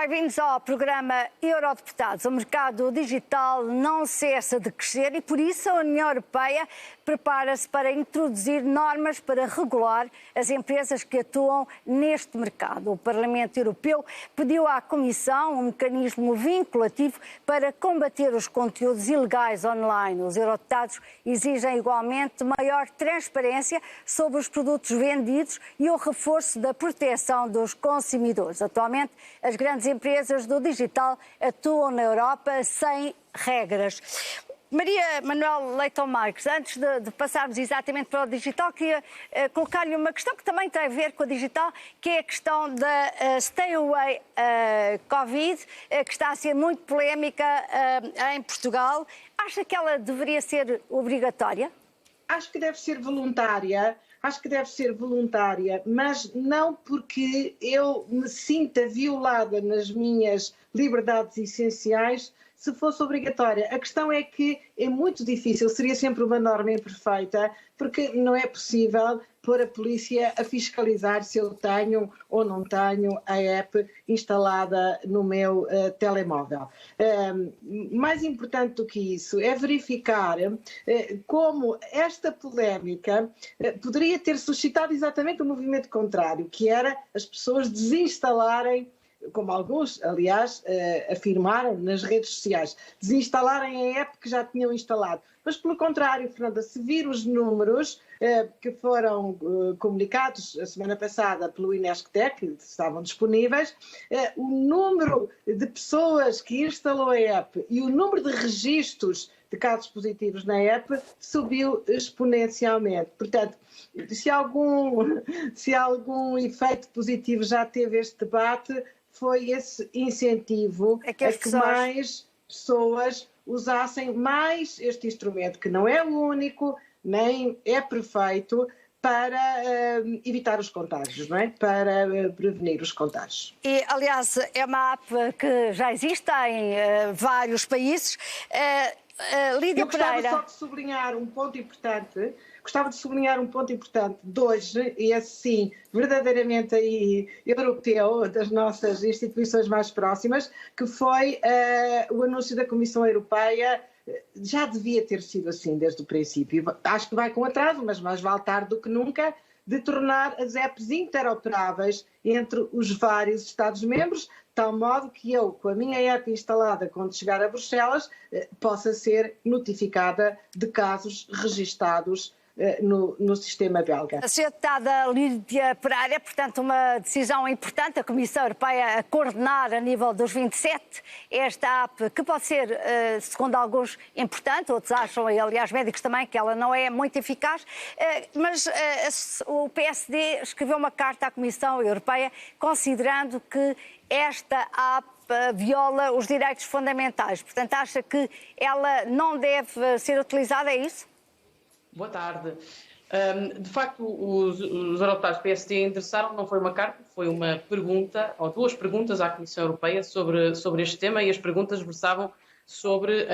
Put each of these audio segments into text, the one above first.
Bem-vindos ao programa Eurodeputados. O mercado digital não cessa de crescer e, por isso, a União Europeia prepara-se para introduzir normas para regular as empresas que atuam neste mercado. O Parlamento Europeu pediu à Comissão um mecanismo vinculativo para combater os conteúdos ilegais online. Os eurodeputados exigem igualmente maior transparência sobre os produtos vendidos e o reforço da proteção dos consumidores. Atualmente, as grandes empresas do digital atuam na Europa sem regras. Maria Manuel Leitão Marques, antes de passarmos exatamente para o digital, queria colocar-lhe uma questão que também tem a ver com o digital, que é a questão da Stay Away Covid, que está a ser muito polémica em Portugal. Acha que ela deveria ser obrigatória? Acho que deve ser voluntária. Mas não porque eu me sinta violada nas minhas liberdades essenciais se fosse obrigatória. A questão é que é muito difícil, seria sempre uma norma imperfeita, porque não é possível pôr a polícia a fiscalizar se eu tenho ou não tenho a app instalada no meu telemóvel. Mais importante do que isso é verificar como esta polémica poderia ter suscitado exatamente o movimento contrário, que era as pessoas desinstalarem, como alguns, aliás, afirmaram nas redes sociais, desinstalarem a app que já tinham instalado. Mas, pelo contrário, Fernanda, se vir os números que foram comunicados a semana passada pelo Inesctec, que estavam disponíveis, o número de pessoas que instalou a app e o número de registros de casos positivos na app subiu exponencialmente. Portanto, se algum efeito positivo já teve este debate, foi esse incentivo a que mais pessoas usassem mais este instrumento, que não é o único, nem é perfeito, para evitar os contágios, não é? Para prevenir os contágios. E, aliás, é uma app que já existe em vários países. Lídia Pereira. Eu gostava só de sublinhar um ponto importante de hoje, e assim, verdadeiramente aí, europeu, das nossas instituições mais próximas, que foi o anúncio da Comissão Europeia. Já devia ter sido assim desde o princípio. Acho que vai com atraso, mas mais vale tarde do que nunca, de tornar as apps interoperáveis entre os vários Estados-membros, de tal modo que eu, com a minha app instalada quando chegar a Bruxelas, possa ser notificada de casos registados no sistema belga. A senhora deputada Lídia Pereira, portanto, uma decisão importante, a Comissão Europeia a coordenar a nível dos 27 esta app, que pode ser, segundo alguns, importante, outros acham, e aliás médicos também, que ela não é muito eficaz, mas o PSD escreveu uma carta à Comissão Europeia considerando que esta app viola os direitos fundamentais. Portanto, acha que ela não deve ser utilizada, é isso? Boa tarde. De facto, os eurodeputados PSD interessaram, não foi uma carta, foi uma pergunta, ou duas perguntas à Comissão Europeia sobre este tema, e as perguntas versavam sobre,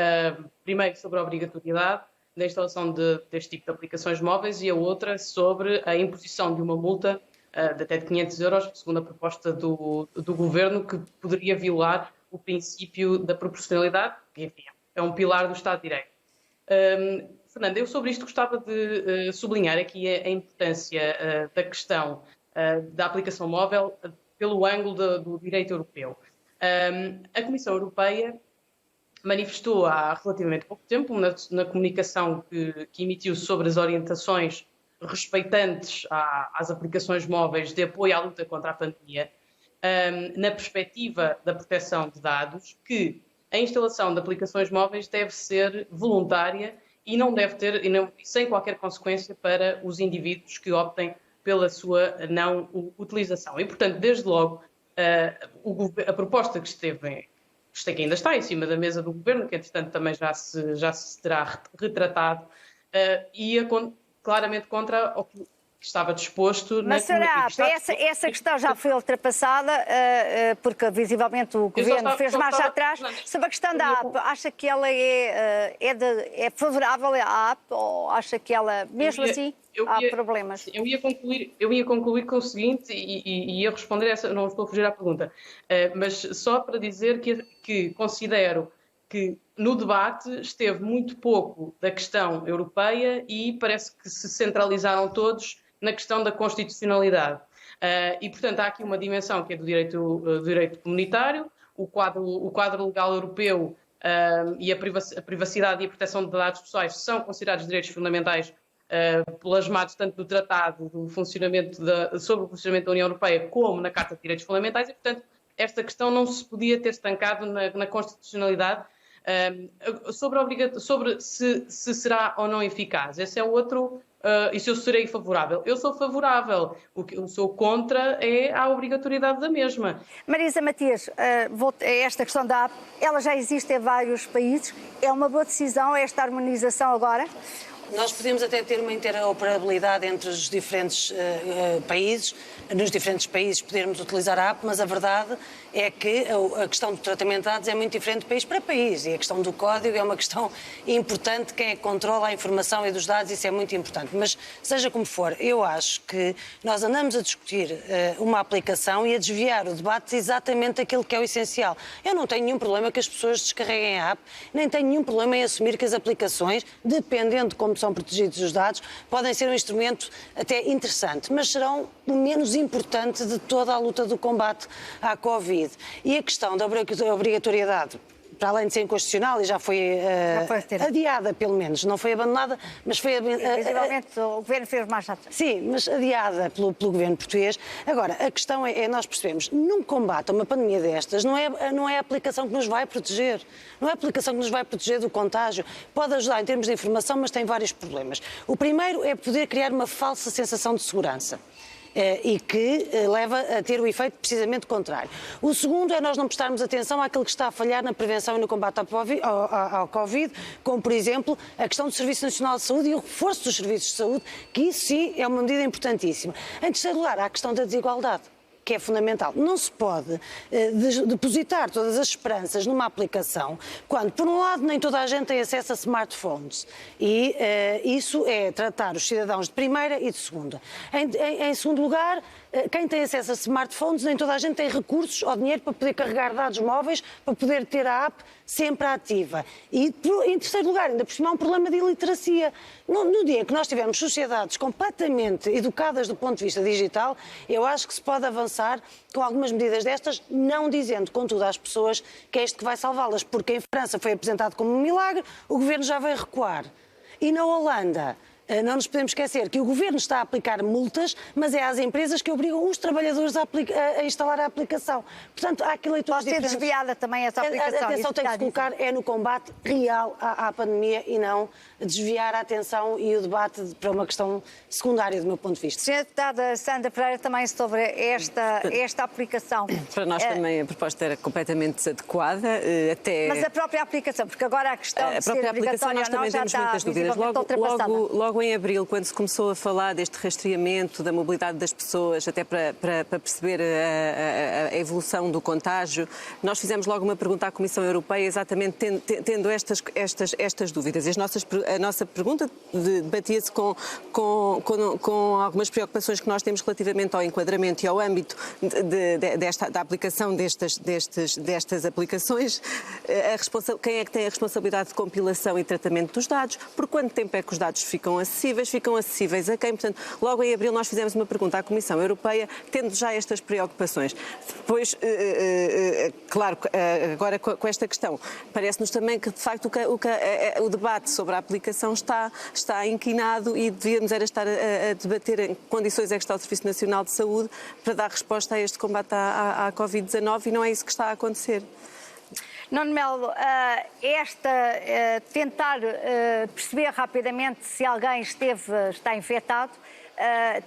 primeiro, sobre a obrigatoriedade da instalação deste tipo de aplicações móveis, e a outra sobre a imposição de uma multa de até de 500 euros, segundo a proposta do Governo, que poderia violar o princípio da proporcionalidade, que, enfim, é um pilar do Estado de Direito. Fernanda, eu sobre isto gostava de sublinhar aqui a importância da questão da aplicação móvel pelo ângulo do direito europeu. A Comissão Europeia manifestou há relativamente pouco tempo, na comunicação que emitiu sobre as orientações respeitantes às aplicações móveis de apoio à luta contra a pandemia, na perspectiva da proteção de dados, que a instalação de aplicações móveis deve ser voluntária e não deve ter, sem qualquer consequência para os indivíduos que optem pela sua não utilização. E, portanto, desde logo, a proposta que ainda está em cima da mesa do Governo, que, entretanto, também já se terá retratado, ia claramente contra que estava disposto... Mas será que essa questão já foi ultrapassada, porque visivelmente o Governo fez marcha atrás, sobre a questão da AP, acha que ela é favorável à AP ou acha que ela, mesmo assim, há problemas? Eu ia concluir com o seguinte e ia responder essa, não estou a fugir à pergunta, mas só para dizer que considero que no debate esteve muito pouco da questão europeia e parece que se centralizaram todos na questão da constitucionalidade. E, portanto, há aqui uma dimensão que é do direito comunitário, o quadro legal europeu e a privacidade e a proteção de dados pessoais são considerados direitos fundamentais plasmados tanto no Tratado sobre o funcionamento da União Europeia como na Carta de Direitos Fundamentais e, portanto, esta questão não se podia ter estancado na constitucionalidade. Sobre se será ou não eficaz, esse é outro. E se eu serei favorável? Eu sou favorável. O que eu sou contra é a obrigatoriedade da mesma. Marisa Matias, esta questão da AP, ela já existe em vários países. É uma boa decisão esta harmonização agora? Nós podemos até ter uma interoperabilidade entre os diferentes países, nos diferentes países podermos utilizar a app, mas a verdade é que a questão do tratamento de dados é muito diferente de país para país e a questão do código é uma questão importante, quem é que controla a informação e dos dados, isso é muito importante. Mas, seja como for, eu acho que nós andamos a discutir uma aplicação e a desviar o debate exatamente daquilo que é o essencial. Eu não tenho nenhum problema que as pessoas descarreguem a app, nem tenho nenhum problema em assumir que as aplicações, dependendo de como são protegidos os dados, podem ser um instrumento até interessante, mas serão o menos importante de toda a luta do combate à Covid. E a questão da obrigatoriedade, para além de ser inconstitucional, e já foi adiada, pelo menos, não foi abandonada, mas foi... Visivelmente o Governo fez marcha atrás. Sim, mas adiada pelo Governo português. Agora, a questão é nós percebemos, num combate a uma pandemia destas, não é a aplicação que nos vai proteger. Não é a aplicação que nos vai proteger do contágio. Pode ajudar em termos de informação, mas tem vários problemas. O primeiro é poder criar uma falsa sensação de segurança. E que leva a ter o efeito precisamente contrário. O segundo é nós não prestarmos atenção àquilo que está a falhar na prevenção e no combate ao Covid, como, por exemplo, a questão do Serviço Nacional de Saúde e o reforço dos serviços de saúde, que isso sim é uma medida importantíssima. Em terceiro lugar, há a questão da desigualdade, que é fundamental. Não se pode depositar todas as esperanças numa aplicação quando, por um lado, nem toda a gente tem acesso a smartphones. E isso é tratar os cidadãos de primeira e de segunda. Em segundo lugar, quem tem acesso a smartphones, nem toda a gente tem recursos ou dinheiro para poder carregar dados móveis, para poder ter a app sempre ativa. E, em terceiro lugar, ainda por cima há um problema de iliteracia. No dia em que nós tivermos sociedades completamente educadas do ponto de vista digital, eu acho que se pode avançar com algumas medidas destas, não dizendo, contudo, às pessoas que é isto que vai salvá-las, porque em França foi apresentado como um milagre, o Governo já veio recuar. E na Holanda... Não nos podemos esquecer que o Governo está a aplicar multas, mas é às empresas que obrigam os trabalhadores a instalar a aplicação. Portanto, há aqui leituras diferentes. Pode ser desviada também essa aplicação. A atenção tem que se colocar no combate real à pandemia e não desviar a atenção e o debate para uma questão secundária do meu ponto de vista. Senhora Deputada Sandra Pereira, também sobre esta aplicação. Para nós também a proposta era completamente adequada, até... Mas a própria aplicação, porque agora a questão de ser obrigatória ou não já está visivelmente ultrapassada. Logo em abril, quando se começou a falar deste rastreamento da mobilidade das pessoas, até para perceber a evolução do contágio, nós fizemos logo uma pergunta à Comissão Europeia, exatamente tendo estas dúvidas. A nossa pergunta debatia-se com algumas preocupações que nós temos relativamente ao enquadramento e ao âmbito da aplicação destas aplicações. Quem é que tem a responsabilidade de compilação e tratamento dos dados? Por quanto tempo é que os dados ficam acessíveis a quem? Portanto, logo em abril nós fizemos uma pergunta à Comissão Europeia, tendo já estas preocupações. Depois, claro, agora com esta questão, parece-nos também que, de facto, o debate sobre a aplicação está inquinado e devíamos estar a debater em que condições é que está o Serviço Nacional de Saúde para dar resposta a este combate à Covid-19 e não é isso que está a acontecer. Nuno Melo, tentar perceber rapidamente se alguém está infectado,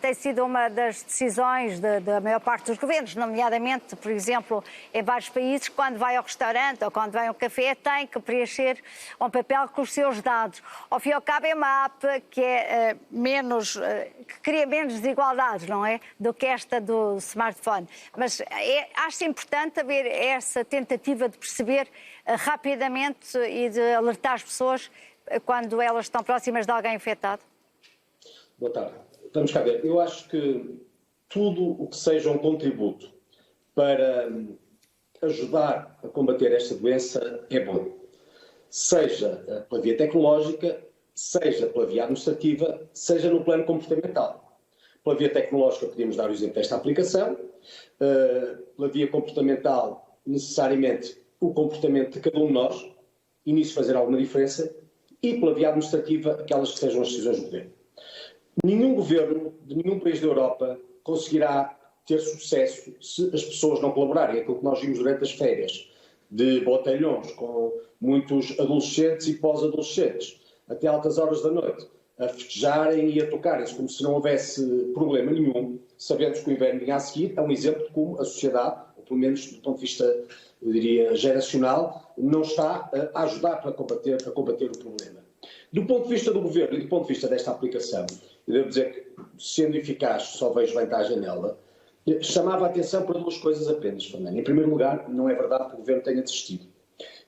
tem sido uma das decisões da maior parte dos governos, nomeadamente, por exemplo, em vários países, quando vai ao restaurante ou quando vai ao café, tem que preencher um papel com os seus dados. Ao fim e ao cabo, é uma app que é que cria menos desigualdades, não é? Do que esta do smartphone. Mas acho importante haver essa tentativa de perceber rapidamente e de alertar as pessoas quando elas estão próximas de alguém infectado? Boa tarde. Vamos cá ver. Eu acho que tudo o que seja um contributo para ajudar a combater esta doença é bom. Seja pela via tecnológica, seja pela via administrativa, seja no plano comportamental. Pela via tecnológica podemos dar o exemplo desta aplicação. Pela via comportamental, necessariamente o comportamento de cada um de nós, e nisso fazer alguma diferença. E pela via administrativa, aquelas que sejam as decisões do governo. Nenhum governo de nenhum país da Europa conseguirá ter sucesso se as pessoas não colaborarem. Aquilo que nós vimos durante as férias de botelhões, com muitos adolescentes e pós-adolescentes, até altas horas da noite, a festejarem e a tocarem-se como se não houvesse problema nenhum, sabendo que o inverno vinha a seguir, é um exemplo de como a sociedade, ou pelo menos do ponto de vista, eu diria, geracional, não está a ajudar para combater o problema. Do ponto de vista do governo e do ponto de vista desta aplicação, eu devo dizer que, sendo eficaz, só vejo vantagem nela, chamava a atenção para duas coisas apenas, Fernando. Em primeiro lugar, não é verdade que o governo tenha desistido.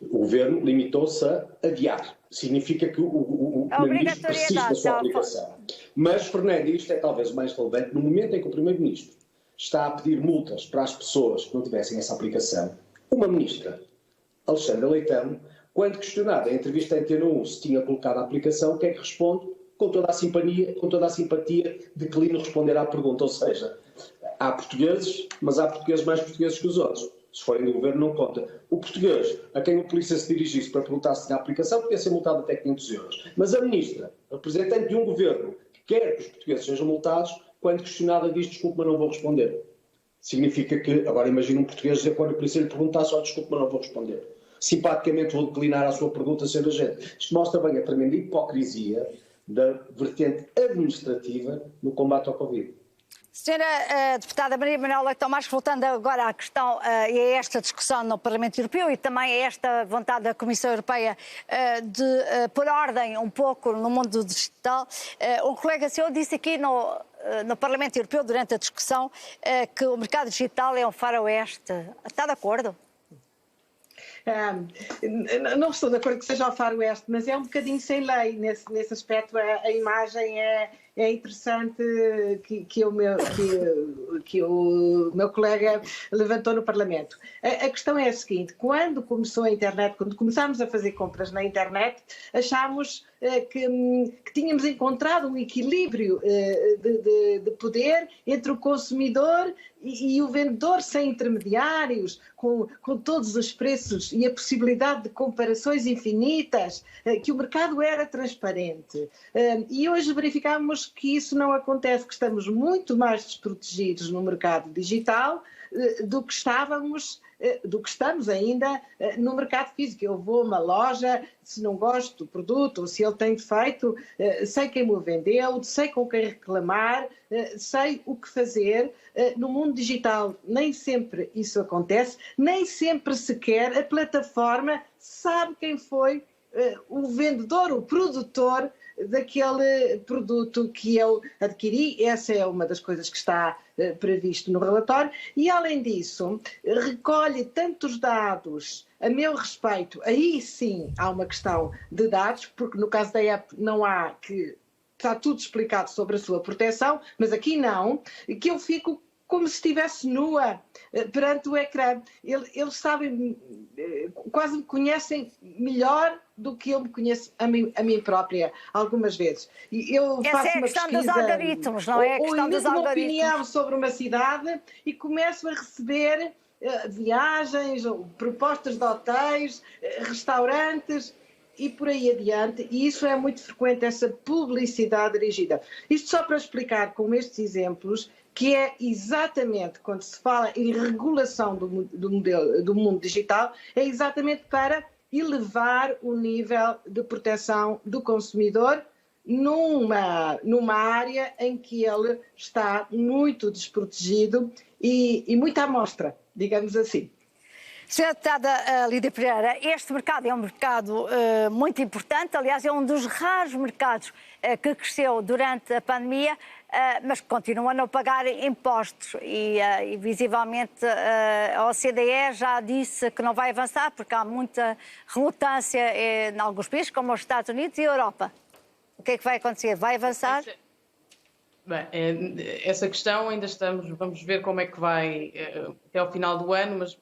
O governo limitou-se a adiar. Significa que o primeiro-ministro persiste na sua aplicação. Mas, Fernando, e isto é talvez o mais relevante, no momento em que o primeiro-ministro está a pedir multas para as pessoas que não tivessem essa aplicação, uma ministra, Alexandra Leitão, quando questionada em entrevista à Antena 1 se tinha colocado a aplicação, o que é que responde? Com toda a simpatia, declina responder à pergunta. Ou seja, há portugueses, mas há portugueses mais portugueses que os outros. Se forem do governo, não conta. O português, a quem o polícia se dirigisse para perguntar se tinha a aplicação, podia ser multado até 500 euros. Mas a ministra, representante de um governo que quer que os portugueses sejam multados, quando questionada diz, desculpe, mas não vou responder. Significa que, agora imagina um português dizer quando a polícia lhe perguntar só, desculpe, mas não vou responder. Simpaticamente vou declinar a sua pergunta, sendo agente. Isto mostra bem a tremenda hipocrisia da vertente administrativa no combate ao Covid. Senhora deputada Maria Manuela Leitão Marques, voltando agora à questão e a esta discussão no Parlamento Europeu e também a esta vontade da Comissão Europeia de pôr ordem um pouco no mundo digital, um colega seu disse aqui no Parlamento Europeu durante a discussão que o mercado digital é um faroeste. Está de acordo? Não estou de acordo que seja o faroeste, mas é um bocadinho sem lei. Nesse aspecto, a imagem é interessante que o meu colega levantou no Parlamento. A questão é a seguinte: quando começou a internet, quando começámos a fazer compras na internet, achámos que tínhamos encontrado um equilíbrio de poder entre o consumidor e o vendedor sem intermediários, com todos os preços e a possibilidade de comparações infinitas, que o mercado era transparente. E hoje verificamos que isso não acontece, que estamos muito mais desprotegidos no mercado digital do que estamos ainda no mercado físico. Eu vou a uma loja, se não gosto do produto ou se ele tem defeito, sei quem me o vendeu, sei com quem reclamar, sei o que fazer. No mundo digital nem sempre isso acontece, nem sempre sequer a plataforma sabe quem foi o vendedor, o produtor daquele produto que eu adquiri. Essa é uma das coisas que está previsto no relatório e, além disso, recolhe tantos dados a meu respeito. Aí sim há uma questão de dados, porque no caso da app não há, que está tudo explicado sobre a sua proteção, mas aqui não, que eu fico como se estivesse nua perante o ecrã. Eles sabem, quase me conhecem melhor do que eu me conheço a mim própria, algumas vezes. E eu essa faço é a questão dos algoritmos, não é? A questão dos algoritmos. Uma opinião sobre uma cidade e começo a receber viagens, propostas de hotéis, restaurantes e por aí adiante, e isso é muito frequente, essa publicidade dirigida. Isto só para explicar com estes exemplos que é exatamente, quando se fala em regulação do mundo digital, é exatamente para elevar o nível de proteção do consumidor numa área em que ele está muito desprotegido e muito à mostra, digamos assim. Senhora Deputada Lídia Pereira, este mercado é um mercado muito importante, aliás, é um dos raros mercados que cresceu durante a pandemia, mas que continua a não pagar impostos e visivelmente a OCDE já disse que não vai avançar porque há muita relutância em alguns países, como os Estados Unidos e a Europa. O que é que vai acontecer? Vai avançar? Bem, essa questão ainda vamos ver como é que vai até ao final do ano, mas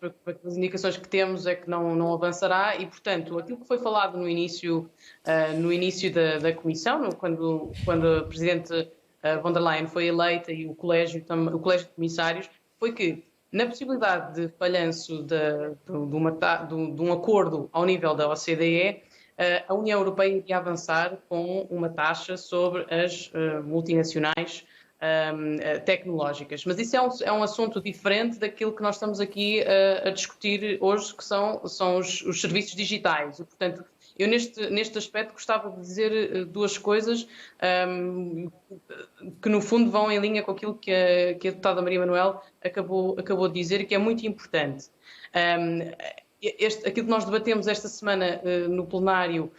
as indicações que temos é que não avançará e, portanto, aquilo que foi falado no início da Comissão, quando a Presidente von der Leyen foi eleita e o Colégio de Comissários, foi que, na possibilidade de falhanço de um acordo ao nível da OCDE, a União Europeia iria avançar com uma taxa sobre as multinacionais tecnológicas. Mas isso é um assunto diferente daquilo que nós estamos aqui a discutir hoje, que são os serviços digitais. E, portanto, eu neste aspecto gostava de dizer duas coisas que no fundo vão em linha com aquilo que a deputada Maria Manuel acabou de dizer e que é muito importante. Aquilo que nós debatemos esta semana no plenário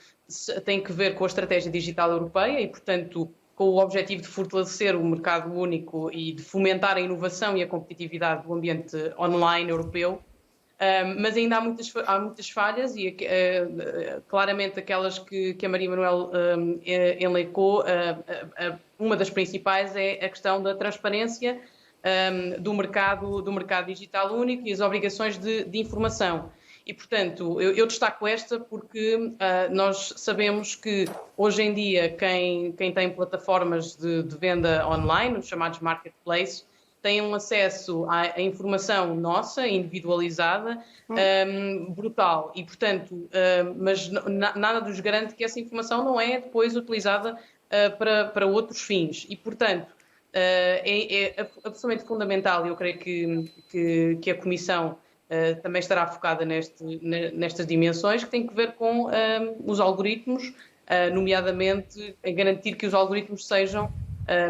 tem que ver com a estratégia digital europeia e, portanto, com o objetivo de fortalecer o mercado único e de fomentar a inovação e a competitividade do ambiente online europeu. Mas ainda há muitas falhas e claramente aquelas que a Maria Manuel elencou, uma das principais é a questão da transparência do mercado digital único e as obrigações de informação. E, portanto, eu destaco esta porque nós sabemos que, hoje em dia, quem tem plataformas de venda online, os chamados marketplace, tem um acesso à informação nossa, individualizada, brutal. E, portanto, mas nada nos garante que essa informação não é depois utilizada para outros fins. E, portanto, é absolutamente fundamental, e eu creio que a Comissão também estará focada nestas dimensões, que têm que ver com os algoritmos, nomeadamente em garantir que os algoritmos sejam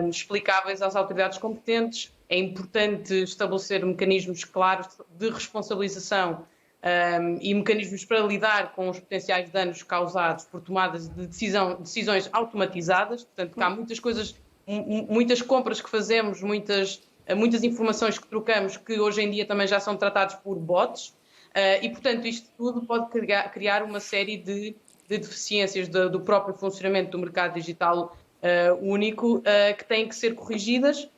explicáveis às autoridades competentes. É importante estabelecer mecanismos claros de responsabilização e mecanismos para lidar com os potenciais danos causados por tomadas de decisões automatizadas. Portanto, que há muitas coisas, muitas compras que fazemos, muitas informações que trocamos que hoje em dia também já são tratados por bots e, portanto, isto tudo pode criar uma série de deficiências do próprio funcionamento do mercado digital único que têm que ser corrigidas.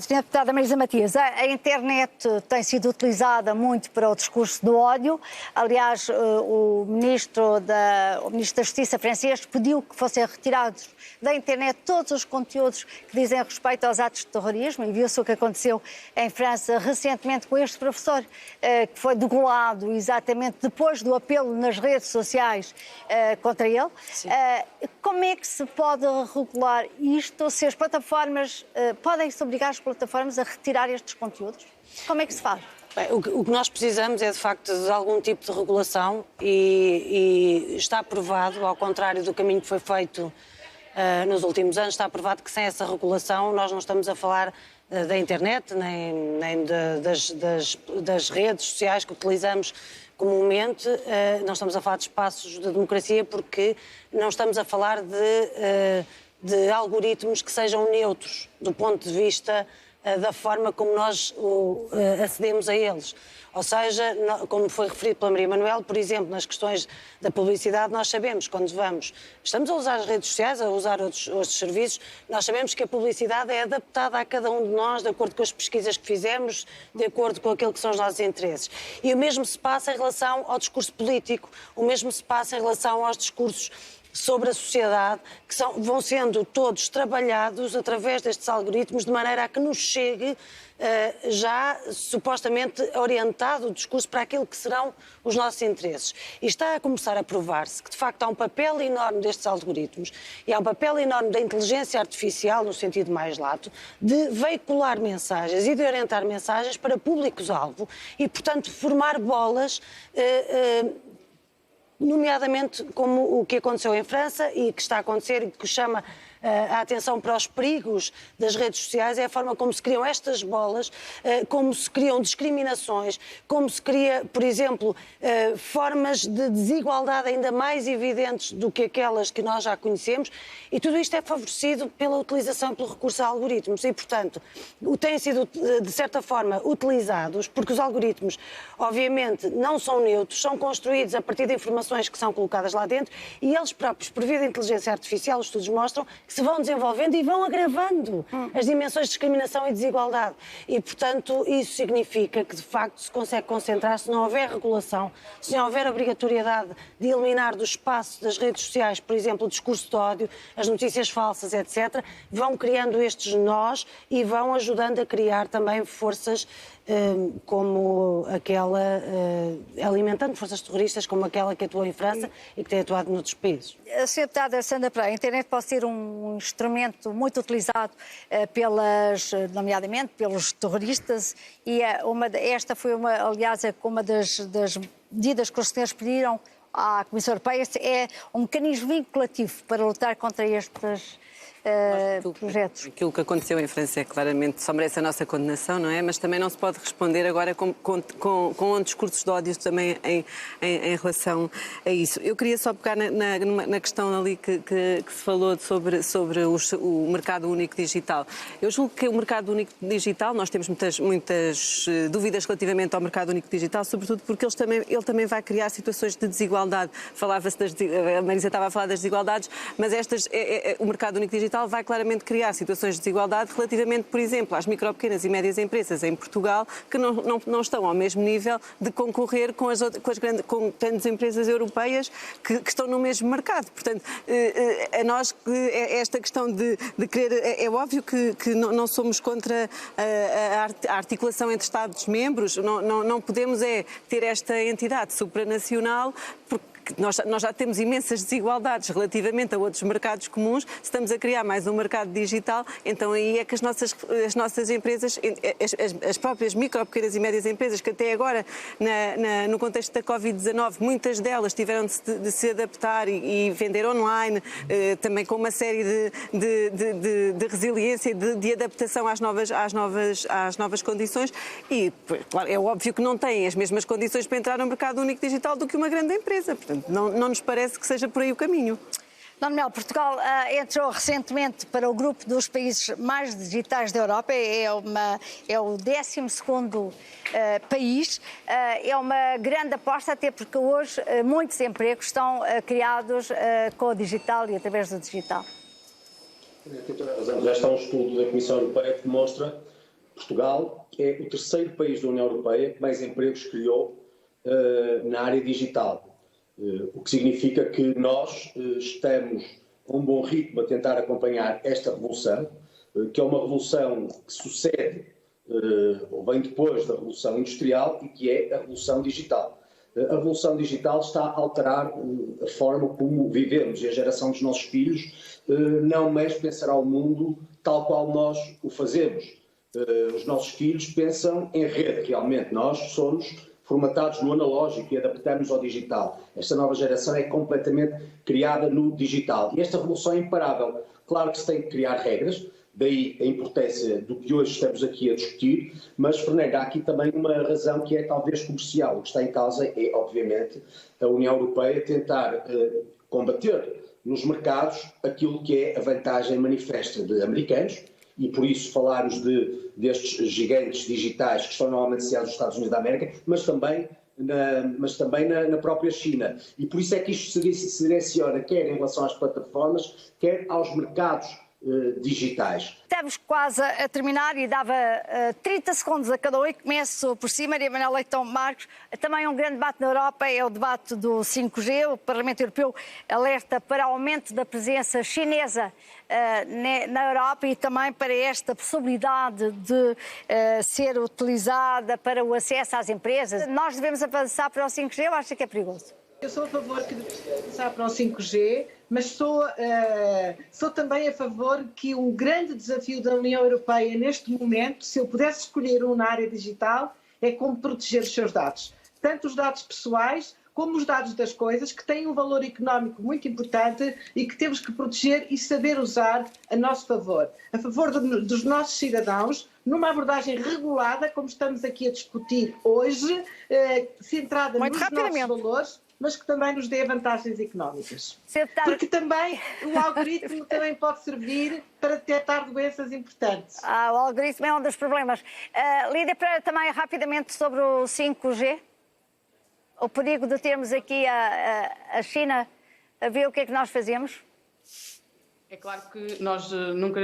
Senhora Deputada Marisa Matias, a internet tem sido utilizada muito para o discurso do ódio. Aliás, o Ministro da Justiça francês pediu que fossem retirados da internet todos os conteúdos que dizem respeito aos atos de terrorismo, e viu-se o que aconteceu em França recentemente com este professor que foi degolado exatamente depois do apelo nas redes sociais contra ele. Como é que se pode regular isto se as plataformas podem-se obrigar as plataformas a retirar estes conteúdos? Como é que se faz? Bem, o que nós precisamos é, de facto, de algum tipo de regulação e está provado, ao contrário do caminho que foi feito nos últimos anos, está provado que sem essa regulação nós não estamos a falar da internet, nem das redes sociais que utilizamos comumente, não estamos a falar de espaços de democracia porque não estamos a falar de algoritmos que sejam neutros do ponto de vista da forma como nós acedemos a eles. Ou seja, como foi referido pela Maria Manuel, por exemplo, nas questões da publicidade, nós sabemos quando estamos a usar as redes sociais, a usar outros serviços, nós sabemos que a publicidade é adaptada a cada um de nós, de acordo com as pesquisas que fizemos, de acordo com aquilo que são os nossos interesses. E o mesmo se passa em relação ao discurso político, o mesmo se passa em relação aos discursos sobre a sociedade, que vão sendo todos trabalhados através destes algoritmos de maneira a que nos chegue já supostamente orientado o discurso para aquilo que serão os nossos interesses. E está a começar a provar-se que, de facto, há um papel enorme destes algoritmos e há um papel enorme da inteligência artificial, no sentido mais lato, de veicular mensagens e de orientar mensagens para públicos-alvo e, portanto, formar bolas nomeadamente como o que aconteceu em França e que está a acontecer e que chama a atenção para os perigos das redes sociais, é a forma como se criam estas bolas, como se criam discriminações, como se cria, por exemplo, formas de desigualdade ainda mais evidentes do que aquelas que nós já conhecemos, e tudo isto é favorecido pela utilização, pelo recurso a algoritmos e, portanto, têm sido, de certa forma, utilizados, porque os algoritmos, obviamente, não são neutros, são construídos a partir de informações que são colocadas lá dentro e eles próprios, por via da inteligência artificial, os estudos mostram que se vão desenvolvendo e vão agravando as dimensões de discriminação e desigualdade. E, portanto, isso significa que, de facto, se consegue concentrar, se não houver regulação, se não houver obrigatoriedade de eliminar do espaço das redes sociais, por exemplo, o discurso de ódio, as notícias falsas, etc., vão criando estes nós e vão ajudando a criar também forças como aquela, alimentando forças terroristas como aquela que atuou em França e que tem atuado noutros países. A Sra. Deputada Sandra Pereira, a internet pode ser um instrumento muito utilizado nomeadamente pelos terroristas, e esta foi, aliás, uma das medidas que os senhores pediram à Comissão Europeia, é um mecanismo vinculativo para lutar contra estes projetos. Aquilo que aconteceu em França é claramente, só merece a nossa condenação, não é? Mas também não se pode responder agora com discursos de ódio também em relação a isso. Eu queria só pegar na questão ali que se falou sobre o mercado único digital. Eu julgo que o mercado único digital, nós temos muitas dúvidas relativamente ao mercado único digital, sobretudo porque ele também vai criar situações de desigualdade. Falava-se a Marisa estava a falar das desigualdades, mas o mercado único digital vai claramente criar situações de desigualdade relativamente, por exemplo, às micro, pequenas e médias empresas em Portugal, que não estão ao mesmo nível de concorrer com com grandes empresas europeias que estão no mesmo mercado. Portanto, a nós esta questão de querer... É óbvio que não somos contra a articulação entre Estados-membros, não podemos ter esta entidade supranacional, porque nós já temos imensas desigualdades relativamente a outros mercados comuns. Se estamos a criar mais um mercado digital, então aí é que as nossas empresas, as próprias micro, pequenas e médias empresas, que até agora, no contexto da Covid-19, muitas delas tiveram de se adaptar e vender online, também com uma série de resiliência e de adaptação às novas condições. E, claro, é óbvio que não têm as mesmas condições para entrar no mercado único digital do que uma grande empresa. Portanto, não nos parece que seja por aí o caminho. Dona Mel, Portugal entrou recentemente para o grupo dos países mais digitais da Europa, é o 12º país, é uma grande aposta, até porque hoje muitos empregos estão criados com o digital e através do digital. Tem toda a razão. Já está um estudo da Comissão Europeia que demonstra que Portugal é o 3º país da União Europeia que mais empregos criou na área digital. O que significa que nós estamos com um bom ritmo a tentar acompanhar esta revolução, que é uma revolução que sucede ou vem depois da Revolução Industrial e que é a Revolução Digital. A Revolução Digital está a alterar a forma como vivemos e a geração dos nossos filhos não mais pensará o mundo tal qual nós o fazemos. Os nossos filhos pensam em rede, realmente. Nós somos formatados no analógico e adaptamos ao digital. Esta nova geração é completamente criada no digital. E esta revolução é imparável. Claro que se tem que criar regras, daí a importância do que hoje estamos aqui a discutir, mas, Fernando, há aqui também uma razão que é talvez comercial. O que está em causa é, obviamente, a União Europeia tentar combater nos mercados aquilo que é a vantagem manifesta de americanos, e por isso falarmos destes gigantes digitais que estão normalmente associados aos Estados Unidos da América, mas também na própria China. E por isso é que isto se direciona quer em relação às plataformas, quer aos mercados digitais. Estamos quase a terminar e dava 30 segundos a cada um. Começo por si, Maria Manuela Leitão Marques. Também um grande debate na Europa é o debate do 5G. O Parlamento Europeu alerta para o aumento da presença chinesa na Europa e também para esta possibilidade de ser utilizada para o acesso às empresas. Nós devemos avançar para o 5G ou acha que é perigoso? Eu sou a favor que devemos avançar para o 5G, mas sou também a favor que um grande desafio da União Europeia neste momento, se eu pudesse escolher um na área digital, é como proteger os seus dados. Tanto os dados pessoais como os dados das coisas, que têm um valor económico muito importante e que temos que proteger e saber usar a nosso favor. A favor dos nossos cidadãos, numa abordagem regulada, como estamos aqui a discutir hoje, centrada nos nossos valores, mas que também nos dê vantagens económicas. Porque também o algoritmo também pode servir para detectar doenças importantes. O algoritmo é um dos problemas. Lídia Pereira, também rapidamente sobre o 5G. O perigo de termos aqui a China a ver o que é que nós fazemos. É claro que nós nunca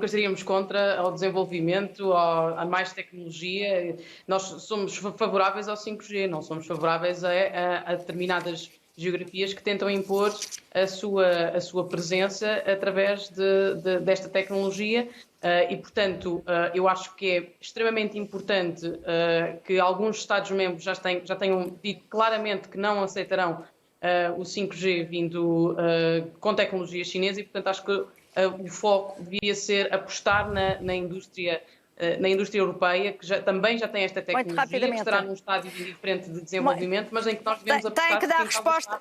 estaríamos contra ao desenvolvimento, a mais tecnologia. Nós somos favoráveis ao 5G, não somos favoráveis a determinadas geografias que tentam impor a sua presença através desta tecnologia. E, portanto, eu acho que é extremamente importante que alguns Estados-membros já tenham dito claramente que não aceitarão o 5G vindo com tecnologia chinesa e, portanto, acho que o foco devia ser apostar na indústria europeia, que também já tem esta tecnologia, que estará num estádio diferente de desenvolvimento, mas em que nós devemos apostar. Tem que dar resposta.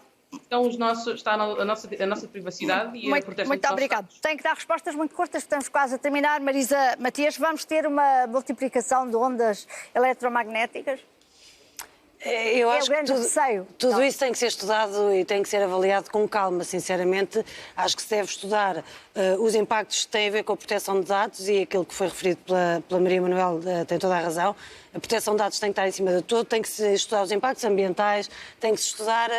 Está a nossa privacidade e a proteção muito obrigado. Tem que dar respostas muito curtas, estamos quase a terminar. Marisa Matias, vamos ter uma multiplicação de ondas eletromagnéticas? Eu acho que tudo isso tem que ser estudado e tem que ser avaliado com calma, sinceramente. Acho que se deve estudar os impactos que têm a ver com a proteção de dados e aquilo que foi referido pela Maria Manuel tem toda a razão. A proteção de dados tem que estar em cima de tudo, tem que se estudar os impactos ambientais, tem que se estudar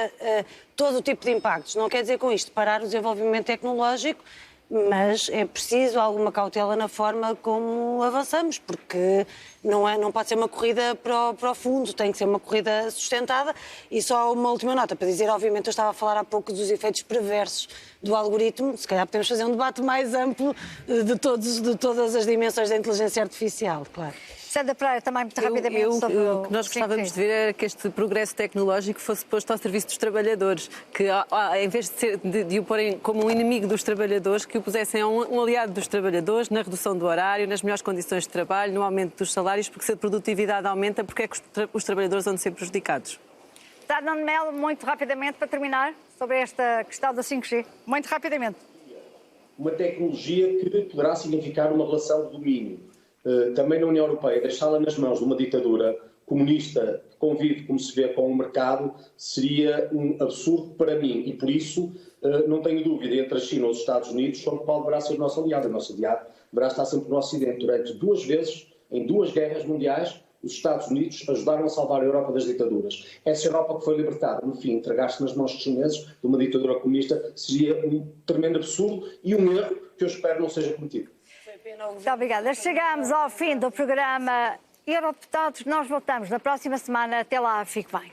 todo o tipo de impactos. Não quer dizer com isto parar o desenvolvimento tecnológico, mas é preciso alguma cautela na forma como avançamos, porque não pode ser uma corrida para o fundo, tem que ser uma corrida sustentada. E só uma última nota para dizer, obviamente eu estava a falar há pouco dos efeitos perversos do algoritmo, se calhar podemos fazer um debate mais amplo de todas as dimensões da inteligência artificial, claro. Sandra Pereira, também muito rapidamente sobre o que nós gostávamos de ver era que este progresso tecnológico fosse posto ao serviço dos trabalhadores, que em vez de o porem como um inimigo dos trabalhadores, que o pusessem a um aliado dos trabalhadores na redução do horário, nas melhores condições de trabalho, no aumento dos salários, porque se a produtividade aumenta, porque é que os trabalhadores vão ser prejudicados? Nuno Melo, muito rapidamente, para terminar, sobre esta questão do 5G. Muito rapidamente. Uma tecnologia que poderá significar uma relação de domínio. Também na União Europeia, deixá-la nas mãos de uma ditadura comunista que convive, como se vê, com o mercado, seria um absurdo para mim. E por isso, não tenho dúvida, entre a China e os Estados Unidos, sobre qual deverá ser o nosso aliado. O nosso aliado deverá estar sempre no Ocidente. Durante 2 vezes, em 2 guerras mundiais, os Estados Unidos ajudaram a salvar a Europa das ditaduras. Essa Europa que foi libertada, no fim, entregar-se nas mãos dos chineses de uma ditadura comunista, seria um tremendo absurdo e um erro que eu espero não seja cometido. Muito obrigada. Chegamos ao fim do programa Eurodeputados. Nós voltamos na próxima semana. Até lá, fique bem.